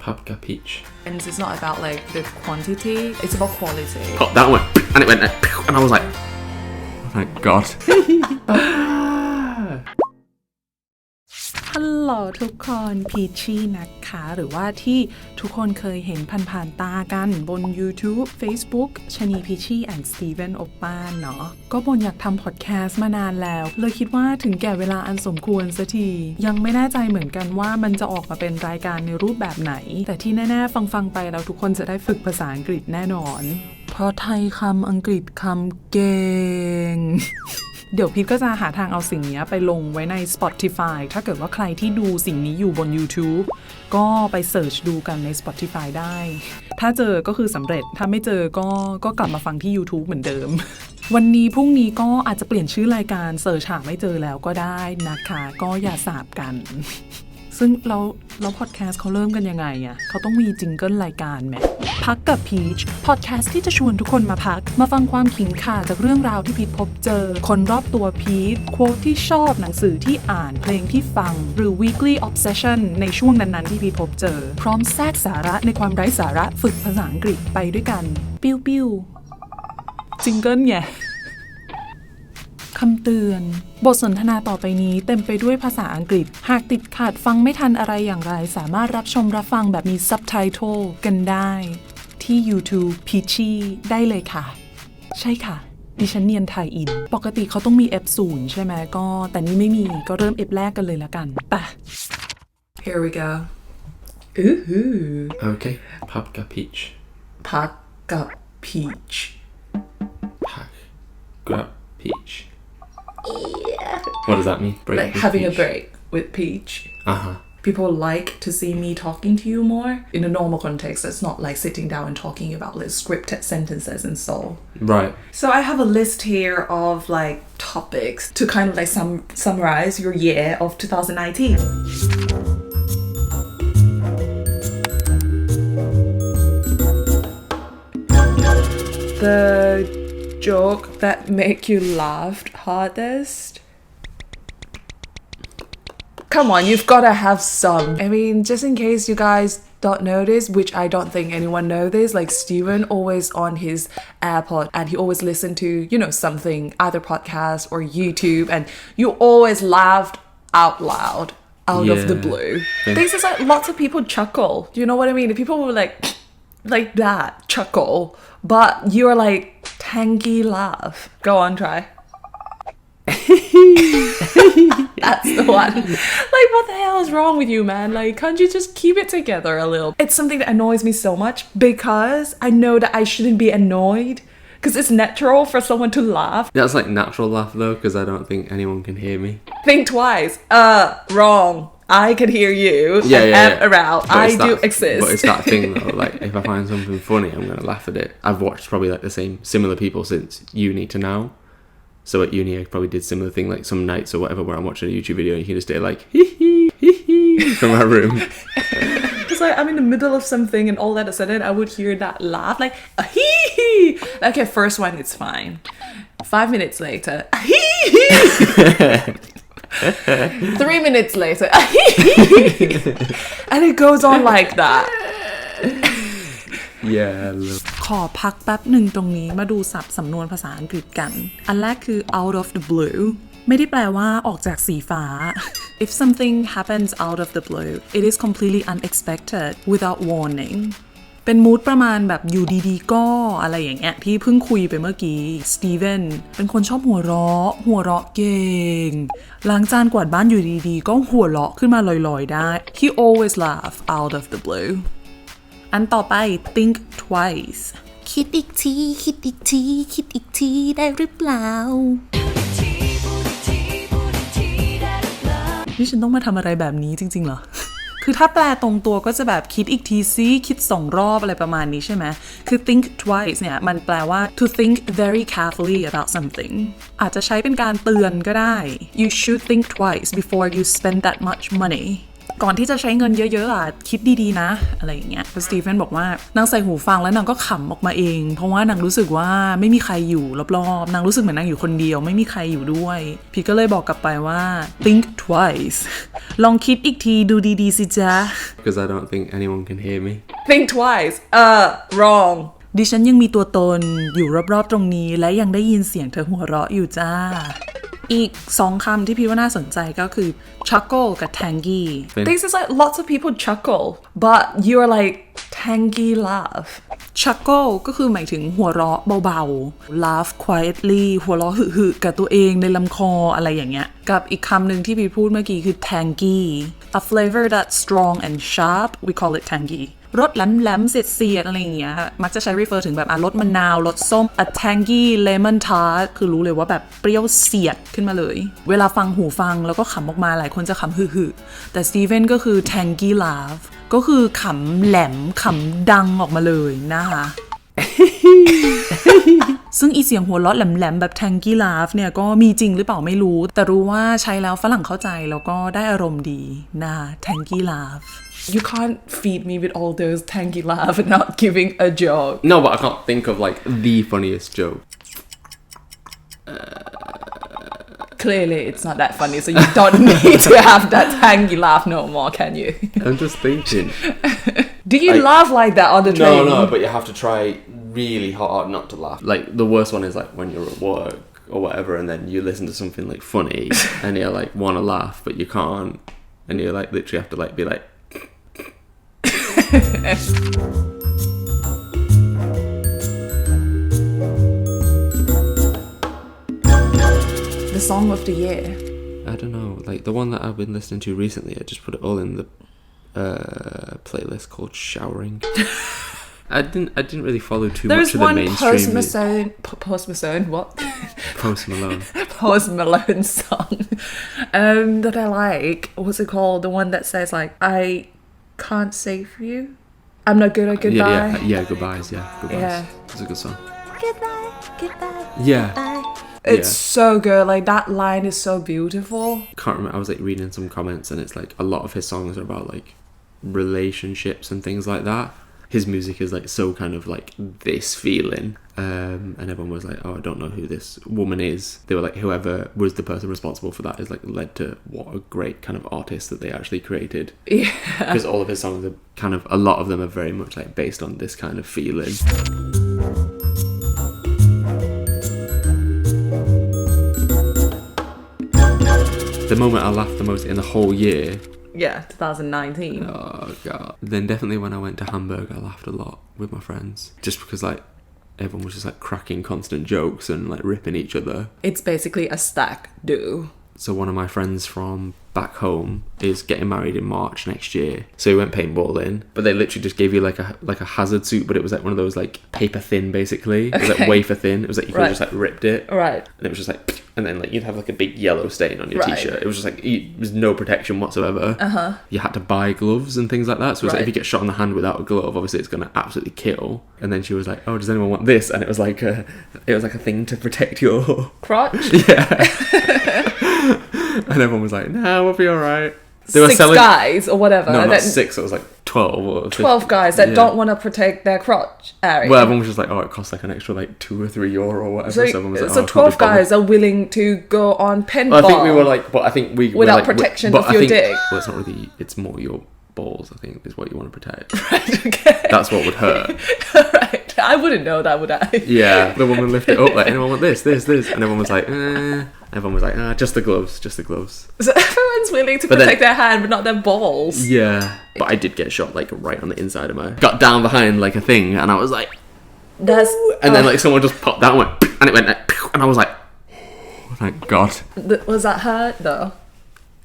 paprika peach. And it's not about like the quantity, it's about quality. Got that one, and it went, and I was like, oh my god. ฮัลโหลทุกคนพีชี่นะคะหรือว่าที่ทุกคนเคยเห็นผ่านๆตากันบน YouTube Facebook ชนีพีชี่แอนด์สตีเวนโอป้าเนาะก็บนอยากทำพอดแคสต์มานานแล้วเลยคิดว่าถึงแก่เวลาอันสมควรสักทียังไม่แน่ใจเหมือนกันว่ามันจะออกมาเป็นรายการในรูปแบบไหนแต่ที่แน่ๆฟังไปแล้วทุกคนจะได้ฝึกภาษาอังกฤษแน่นอนเพราะไทยคำอังกฤษคำเก่งเดี๋ยวพีทก็จะหาทางเอาสิ่งนี้ไปลงไว้ใน Spotify ถ้าเกิดว่าใครที่ดูสิ่งนี้อยู่บน YouTube ก็ไปเสิร์ชดูกันใน Spotify ได้ถ้าเจอก็คือสำเร็จถ้าไม่เจอก็กลับมาฟังที่ YouTube เหมือนเดิมวันนี้พรุ่งนี้ก็อาจจะเปลี่ยนชื่อรายการเสิร์ชหาไม่เจอแล้วก็ได้นะคะก็อย่าสาบกันซึ่งเราพอดแคสต์เขาเริ่มกันยังไงอ่ะเขาต้องมีจิงเกิลรายการไหมพักกับพีชพอดแคสต์ที่จะชวนทุกคนมาพักมาฟังความขิงข่าจากเรื่องราวที่พีชพบเจอคนรอบตัวพีชโค้ดที่ชอบหนังสือที่อ่านเพลงที่ฟังหรือ weekly obsession ในช่วงนั้นๆที่พีชพบเจอพร้อมแทรกสาระในความไร้สาระฝึกภาษาอังกฤษไปด้วยกันปิ้วๆจิงเกิลไงคำเตือนบทสนทนาต่อไปนี้เต็มไปด้วยภาษาอังกฤษหากติดขัดฟังไม่ทันอะไรอย่างไรสามารถรับชมรับฟังแบบมีซับไตเติลกันได้ที่ YouTube PEACHII ได้เลยค่ะใช่ค่ะดิฉันเนียนไทยอินปกติเขาต้องมี F0 ใช่ไหมก็แต่นี่ไม่มีก็เริ่ม F แรกกันเลยละกันไป Here we go Okay, paprika peach. พักกับ peach Paprika peach.Yeah. What does that mean? Break like having peach. A break with peach. People like to see me talking to you more. In a normal context, it's not like sitting down and talking about like scripted sentences and so. Right. So I have a list here of like topics to kind of like summarize your year of 2019. The joke that make you laugh hardest? Come on, you've got to have some. I mean, just in case you guys don't know this, which I don't think anyone know this, like Steven always on his AirPod and he always listen to, you know, something, either podcast or YouTube, and you always laughed out loud out of the blue. Things is like lots of people chuckle. Do you know what I mean? The people were like that, chuckle. But you're like tangy laugh. Go on, try. That's the one. Like, what the hell is wrong with you, man? Like, can't you just keep it together a little? It's something that annoys me so much because I know that I shouldn't be annoyed because it's natural for someone to laugh. That's like natural laugh though, because I don't think anyone can hear me. Think twice. Wrong. I can hear you. Yeah. Around. I do exist. But it's that thing though, like if I find something funny, I'm gonna laugh at it. I've watched probably like the similar people since uni to now. So at uni I probably did similar thing like some nights or whatever where I'm watching a YouTube video and you can just hear like hee hee from my room. It's like I'm in the middle of something and all of a sudden I would hear that laugh like a hee hee. Okay, first one it's fine. 5 minutes later, a hee hee. 3 minutes later, and it goes on like that. Yeah. ขอพักแป๊บหนึ่งตรงนี้มาดูศัพท์สำนวนภาษาอังกฤษกันอันแรกคือ out of the blue ไม่ได้แปลว่าออกจากสีฟ้า If something happens out of the blue it is completely unexpected without warning เป็นมูดประมาณแบบอยู่ดีๆก็อะไรอย่างเงี้ยที่เพิ่งคุยไปเมื่อกี้สตีเวนเป็นคนชอบหัวเราะเก่งล้างจานกวาดบ้านอยู่ดีๆก็หัวเราะขึ้นมาลอยๆได้ He always laugh out of the blue อันต่อไป think twice คิดอีกทีได้หรือเปล่านี่ฉันต้องมาทำอะไรแบบนี้จริงๆเหรอคือถ้าแปลตรงตัวก็จะแบบคิดอีกทีซิคิด2 รอบอะไรประมาณนี้ใช่ไหมคือ think twice เนี่ยมันแปลว่า to think very carefully about something อาจจะใช้เป็นการเตือนก็ได้ you should think twice before you spend that much money ก่อนที่จะใช้เงินเยอะๆอ่ะคิดดีๆนะอะไรอย่างเงี้ยสตีเฟนบอกว่านางใส่หูฟังแล้วนางก็ขำออกมาเองเพราะว่านางรู้สึกว่าไม่มีใครอยู่รอบๆนางรู้สึกเหมือนนางอยู่คนเดียวไม่มีใครอยู่ด้วยพีก็เลยบอกกลับไปว่า think twice ลองคิดอีกทีดูดีๆสิจ๊ะ Because I don't think anyone can hear me think twice wrong ดิฉันยังมีตัวตนอยู่รอบๆตรงนี้และยังได้ยินเสียงเธอหัวเราะอยู่จ้าอีก2คำที่พี่ว่าน่าสนใจก็คือ chuckle กับ tangy This is like lots of people chuckle but you're like tangy laugh chuckle ก็คือหมายถึงหัวเราะเบาๆ laugh quietly หัวเราะหึๆกับตัวเองในลำคออะไรอย่างเงี้ยกับอีกคำหนึ่งที่พี่พูดเมื่อกี้คือ tangy a flavor that's strong and sharp we call it tangyรสแหลมๆเสียดๆอะไรอย่างเงี้ยมักจะใช้ refer ถึงแบบรสมะนาวรสส้ม a tangy lemon tart คือรู้เลยว่าแบบเปรี้ยวเสียดขึ้นมาเลยเวลาฟังหูฟังแล้วก็ขำออกมาหลายคนจะขำหึๆแต่สตีเฟนก็คือ tangy laugh ก็คือขำแหลมขำดังออกมาเลยนะคะ ซึ่งอีเสียงหัวเราะแหลมๆแบบ tangy laugh เนี่ยก็มีจริงหรือเปล่าไม่รู้แต่รู้ว่าใช้แล้วฝรั่งเข้าใจแล้วก็ได้อารมณ์ดีนะ tangy laugh You can't feed me with all those tangy laugh and not giving a joke. No, but I can't think of like the funniest joke. Clearly, it's not that funny, so you don't need to have that tangy laugh no more, can you? I'm just thinking. Do you laugh like that on the train? No, but you have to try really hard not to laugh. Like the worst one is like when you're at work or whatever, and then you listen to something like funny, and you like want to laugh, but you can't, and you like literally have to like be like. The song of the year. I don't know, like the one that I've been listening to recently. I just put it all in the playlist called showering. I didn't really follow too much of the mainstream. There's one Post Malone song that I like. What's it called? The one that says like I can't save you. I'm not good at goodbye. Yeah, goodbyes. Yeah, goodbyes. Yeah. It's a good song. Goodbye. Yeah. It's so good. Like that line is so beautiful. Can't remember. I was like reading some comments, and it's like a lot of his songs are about like relationships and things like that. His music is like so kind of like this feeling, and everyone was like, "Oh, I don't know who this woman is." They were like, "Whoever was the person responsible for that is like led to what a great kind of artist that they actually created." Yeah, because all of his songs are kind of a lot of them are very much like based on this kind of feeling. The moment I laughed the most in the whole year. Yeah, 2019. Oh god. Then definitely when I went to Hamburg, I laughed a lot with my friends. Just because like everyone was just like cracking constant jokes and like ripping each other. It's basically a stack do. So one of my friends from back home is getting married in March next year. So we went paintballing, but they literally just gave you like a hazard suit, but it was like one of those like paper thin basically. It was like wafer thin. It was like you could have just like ripped it. Right. And it was just like, and then like you'd have like a big yellow stain on your t-shirt. It was just like, there was no protection whatsoever. Uh-huh. You had to buy gloves and things like that. So it was like if you get shot in the hand without a glove, obviously it's going to absolutely kill. And then she was like, "Oh, does anyone want this?" And it was like a thing to protect your crotch. Yeah. And everyone was like, "Nah, we'll be alright." They were 6 selling guys or whatever. No, not 6. It was like 12 or 12 guys that don't want to protect their crotch area. Well, everyone was just like, "Oh, it costs like an extra like €2 or €3 or whatever." So everyone was like, so 12 guys are willing to go on paintball. Well, I think we were like, but I think we without were like, protection of your dick. Well, it's not really. It's more your balls. I think is what you want to protect. Right. Okay. That's what would hurt. Right. I wouldn't know that, would I? Yeah. The woman lifted it up like, "Anyone want this, this, this?" And everyone was like, Everyone was like, "Just the gloves, just the gloves." So everyone's willing to protect their hand, but not their balls. Yeah. But I did get shot like right on the inside of my. Got down behind like a thing, and I was like, "That's." And then like someone just popped that one, and it went, and I was like, "Oh, thank God." Was that hurt though?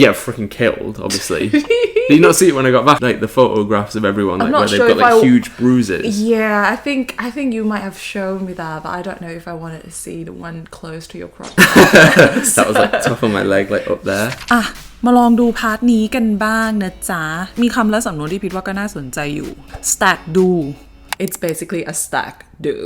Yeah, freaking killed, obviously. Did you not see it when I got back? Like the photographs of everyone, like where they've got like huge bruises. Yeah, I think you might have shown me that, but I don't know if I wanted to see the one close to your crotch. That was like top of my leg, like up there. มาลองดูพาร์ทนี้กันบ้างนะจ๊ะมีคำและสำนวนที่พิดว่าก็น่าสนใจอยู่ stack do it's basically a stack do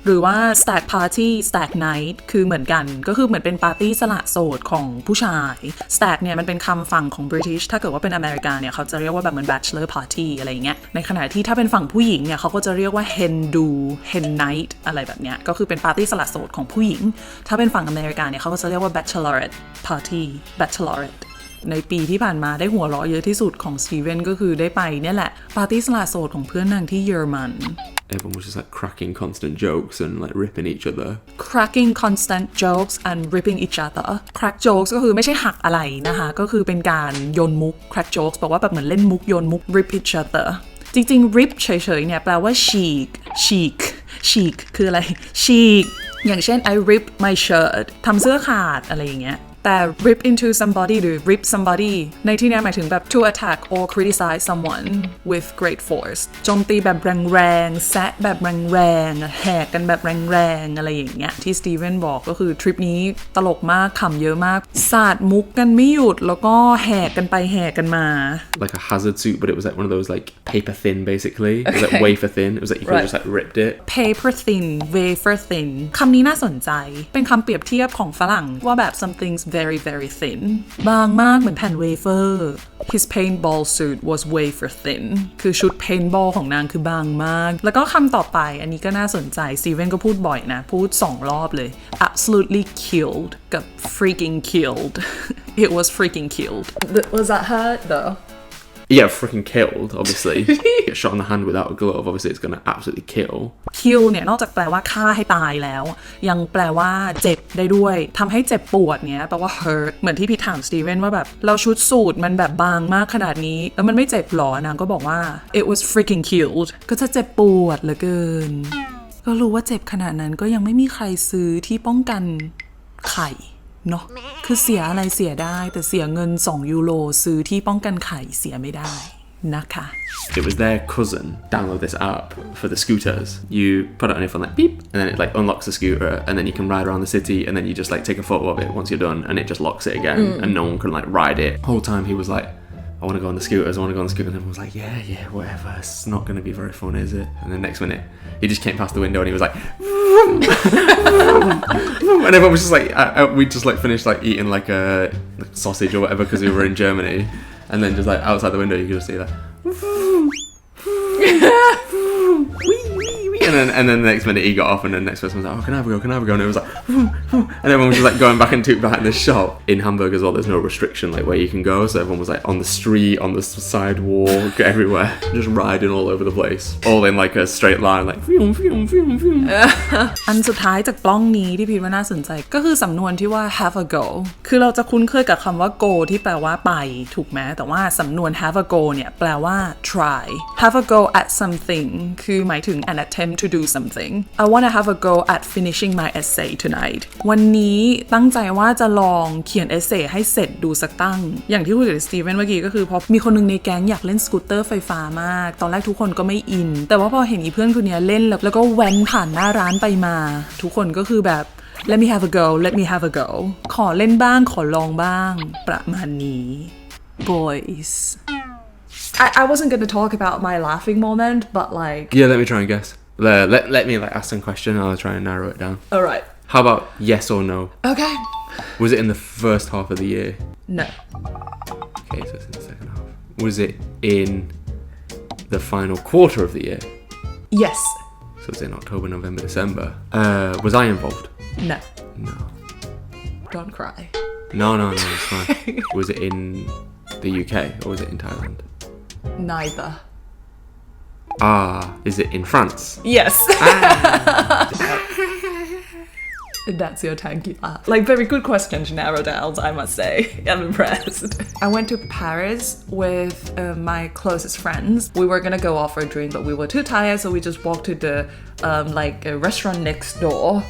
หรือว่า stag party stag night คือเหมือนกันก็คือเหมือนเป็นปาร์ตี้สละโสดของผู้ชาย stag เนี่ยมันเป็นคำฝั่งของ British ถ้าเกิดว่าเป็นอเมริกาเนี่ยเขาจะเรียกว่าแบบเหมือน bachelor party อะไรอย่างเงี้ยในขณะที่ถ้าเป็นฝั่งผู้หญิงเนี่ยเขาก็จะเรียกว่า hen do hen night อะไรแบบเนี้ยก็คือเป็นปาร์ตี้สละโสดของผู้หญิงถ้าเป็นฝั่งอเมริกาเนี่ยเขาก็จะเรียกว่า bachelorette party bacheloretteในปีที่ผ่านมาได้หัวเราะเยอะที่สุดของสตีเวนก็คือได้ไปเนี่ยแหละปาร์ตี้สละโสดของเพื่อนนางที่เยอรมัน Everyone was just like cracking constant jokes and like ripping each other cracking constant jokes and ripping each other crack jokes ก็คือไม่ใช่หักอะไรนะคะก็คือเป็นการโยนมุก crack jokes แปลว่าแบบเหมือนเล่นมุกโยนมุก rip each other จริงๆ rip เฉยๆเนี่ยแปลว่า chic คืออะไร chic อย่างเช่น I ripped my shirt ทำเสื้อขาดอะไรอย่างเงี้ยแต่ rip into somebody หรือ rip somebody ในที่นี้หมายถึงแบบ to attack or criticize someone with great force โจมตีแบบแรงๆแซะแบบแรงๆแหกกันแบบแรงๆอะไรอย่างเงี้ยที่สตีเวนบอกก็คือทริปนี้ตลกมากขำเยอะมากสาดมุกกันไม่หยุดแล้วก็แหกกันไปแหกกันมา like a hazard suit but it was like one of those like paper thin basically it was like wafer thin it was like you could just like ripped it paper thin wafer thin คำนี้น่าสนใจเป็นคำเปรียบเทียบของฝรั่งว่าแบบ something's very very thin บางมากเหมือนแผ่นเวเฟอร์ his paintball suit was wafer thin คือชุด paintball ของนางคือบางมากแล้วก็คำต่อไปอันนี้ก็น่าสนใจสตีเวนก็พูดบ่อยนะพูด2รอบเลย absolutely killed กับ freaking killed it was freaking killed was that hurt though Yeah, freaking killed, obviously. Get shot in the hand without a glove, obviously it's gonna absolutely kill. kill เนี่ยนอกจากแปลว่าฆ่าให้ตายแล้วยังแปลว่าเจ็บได้ด้วยทำให้เจ็บปวดเนี้ยแปลว่า hurt เหมือนที่พี่ถามสตีเวนว่าแบบเราชุดสูทมันแบบบางมากขนาดนี้แล้วมันไม่เจ็บหรอนางก็บอกว่า it was freaking killed ก็จะเจ็บปวดเหลือเกินก็รู้ว่าเจ็บขนาดนั้นก็ยังไม่มีใครซื้อที่ป้องกันไข่เนาะคือเสียอะไรเสียได้แต่เสียเงิน2ยูโรซื้อที่ป้องกันไข่เสียไม่ได้นะคะ It was their cousin download this app for the scooters. You put it on your phone like beep and then it like unlocks the scooter and then you can ride around the city and then you just like take a photo of it once you're done and it just locks it again and no one can like ride it. The whole time he was like I want to go on the scooters, I want to go on the scooter and everyone was like yeah whatever it's not going to be very fun is it and then next minute he just came past the window and he was like and everyone was just like we just like finished like eating like a sausage or whatever because we were in Germany and then just like outside the window you could just see that and then the next minute he got off and then the next person was like oh can I have a go and it was like and everyone was just like going back into behind the shop in Hamburg as well there's no restriction like where you can go so everyone was like on the street on the sidewalk everywhere just riding all over the place all in like a straight line like อันสุดท้ายจากปล้องนี้ที่พี่ว่าน่าสนใจก็คือสำนวนที่ว่า have a go คือเราจะคุ้นเคยกับคำว่า go ที่แปลว่าไปถูกไหมแต่ว่าสำนวน have a go เนี่ยแปลว่า try have a go at something คือหมายถึง an attempt to do something I want to have a go at finishing my essay tonight วันนี้ตั้งใจว่าจะลองเขียน essay ให้เสร็จดูสักตั้งอย่างที่คุยกับสตีเวนเมื่อกี้ก็คือพอมีคนนึงในแก๊งอยากเล่นสกูตเตอร์ไฟฟ้ามากตอนแรกทุกคนก็ไม่อินแต่ว่าพอเห็นอีเพื่อนคนนี้เล่นแล้วก็แว้นผ่านหน้าร้านไปมาทุกคนก็คือแบบ let me have a go let me have a go ขอเล่นบ้างขอลองบ้างประมาณนี้ boys I wasn't going to talk about my laughing moment but like yeah let me try and guess let me like ask some question I'll try and narrow it down alright how about yes or no okay was it in the first half of the year no okay so it's in the second half was it in the final quarter of the year yes so it's in October November December was I involved no don't cry no it's fine was it in the UK or was it in Thailand neither is it in France yes that's your tanky laugh like very good question to narrow down I must say I'm impressed I went to Paris with my closest friends we were gonna go out for a drink but we were too tired so we just walked to the like a restaurant next door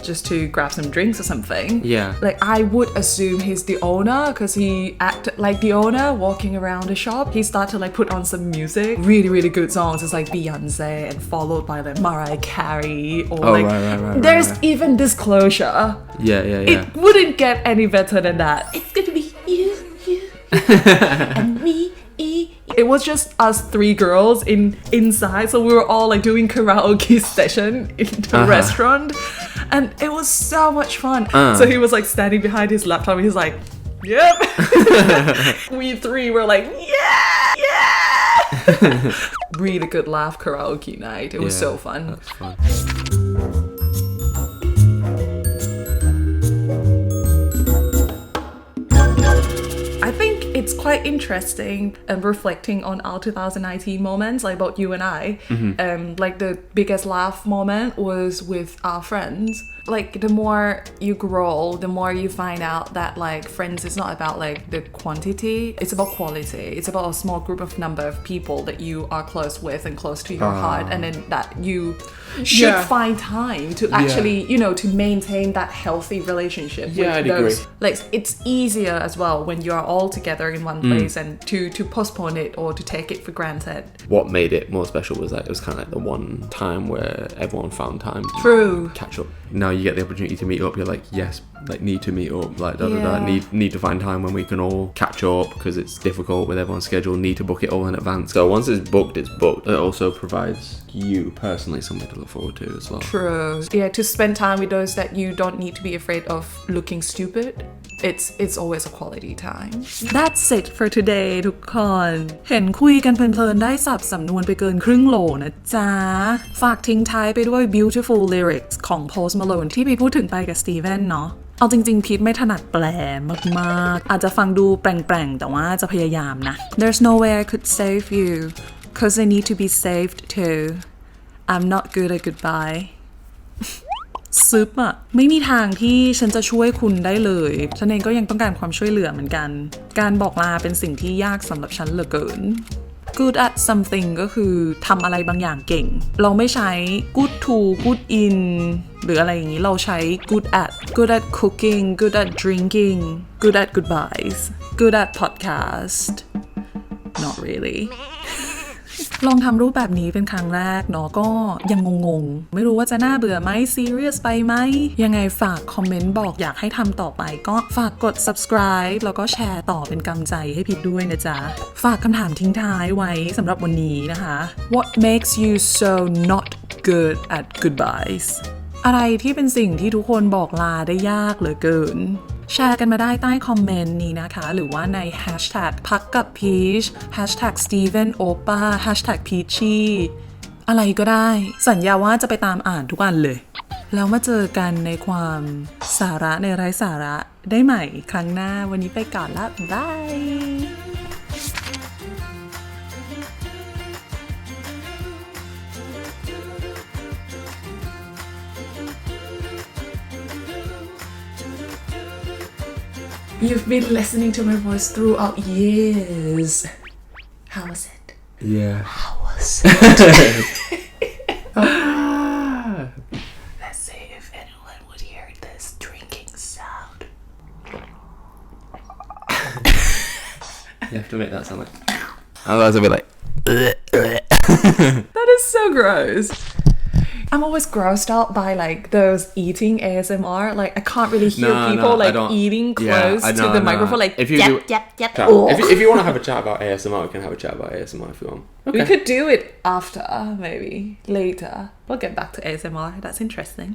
just to grab some drinks or something yeah like I would assume he's the owner because he acted like the owner walking around the shop he started to like put on some music really good songs it's like Beyonce and followed by like Mariah Carey or like right, there's even disclosure yeah it wouldn't get any better than that it's gonna be you and me It was just us three girls inside, so we were all like doing karaoke session in the restaurant, and it was so much fun. So he was like standing behind his laptop. He's like, "Yep." We three were like, "Yeah." Really good laugh karaoke night. It was so fun. That's fun. I think it's quite interesting and reflecting on our 2019 moments, like about you and I. Like the biggest laugh moment was with our friends. Like the more you grow, the more you find out that like friends is not about like the quantity, it's about quality. It's about a small group of number of people that you are close with and close to your heart, and then that you should find time to actually, you know, to maintain that healthy relationship with I'd those. agree. Like it's easier as well when you are all together in one place and to postpone it or to take it for granted. What made it more special was like it was kind of like the one time where everyone found time to True. catch up. Now you get the opportunity to meet up, you're like, yes, like need to meet up, like need to find time when we can all catch up because it's difficult with everyone's schedule, need to book it all in advance. So once it's booked, it's booked. It also provides you personally something to look forward to as well. True. Yeah, to spend time with those that you don't need to be afraid of looking stupid. It's always a quality time. That's it for today ทุกคนเห็นคุยกันเพลินๆได้สับสำนวนไปเกินครึ่งโหลนะจ๊ะฝากทิ้งท้ายไปด้วย beautiful lyrics ของ Post Malone ที่พี่พูดถึงไปกับ Steven เนาะเอาจริงๆพีทไม่ถนัดแปลมากๆอาจจะฟังดูแปลงๆแต่ว่าจะพยายามนะ There's no way I could save you cause I need to be saved too I'm not good at goodbye ซึบอะไม่มีทางที่ฉันจะช่วยคุณได้เลยฉันเองก็ยังต้องการความช่วยเหลือเหมือนกันการบอกลาเป็นสิ่งที่ยากสำหรับฉันเหลือเกิน good at something ก็คือทำอะไรบางอย่างเก่งเราไม่ใช้ good to good in หรืออะไรอย่างนี้เราใช้ good at cooking good at drinking good at goodbyes good at podcast not really ลองทำรูปแบบนี้เป็นครั้งแรกเนาะก็ยังงงๆไม่รู้ว่าจะน่าเบื่อไหม serious ไปไหมยังไงฝากคอมเมนต์บอกอยากให้ทำต่อไปก็ฝากกด subscribe แล้วก็แชร์ต่อเป็นกำลังใจให้พิดด้วยนะจ๊ะฝากคำถามทิ้งท้ายไว้สำหรับวันนี้นะคะ What makes you so not good at goodbyes อะไรที่เป็นสิ่งที่ทุกคนบอกลาได้ยากเหลือเกินแชร์กันมาได้ใต้คอมเมนต์นี้นะคะหรือว่าใน hashtag พักกับพีช hashtag Steven Oppa hashtag PEACHII อะไรก็ได้สัญญาว่าจะไปตามอ่านทุกอันเลยแล้วมาเจอกันในความสาระในไร้สาระได้ใหม่ครั้งหน้าวันนี้ไปก่อนละบาย You've been listening to my voice throughout years. How was it? Yeah. How was it? Let's see if anyone would hear this drinking sound. You have to make that sound like. Otherwise, I'll be like. That is so gross. I'm always grossed out by like those eating ASMR. Like I can't really hear people like eating close to the microphone. Like if you yep. If you want to have a chat about ASMR, we can have a chat about ASMR if you want. Okay. We could do it after, maybe later. We'll get back to ASMR. That's interesting.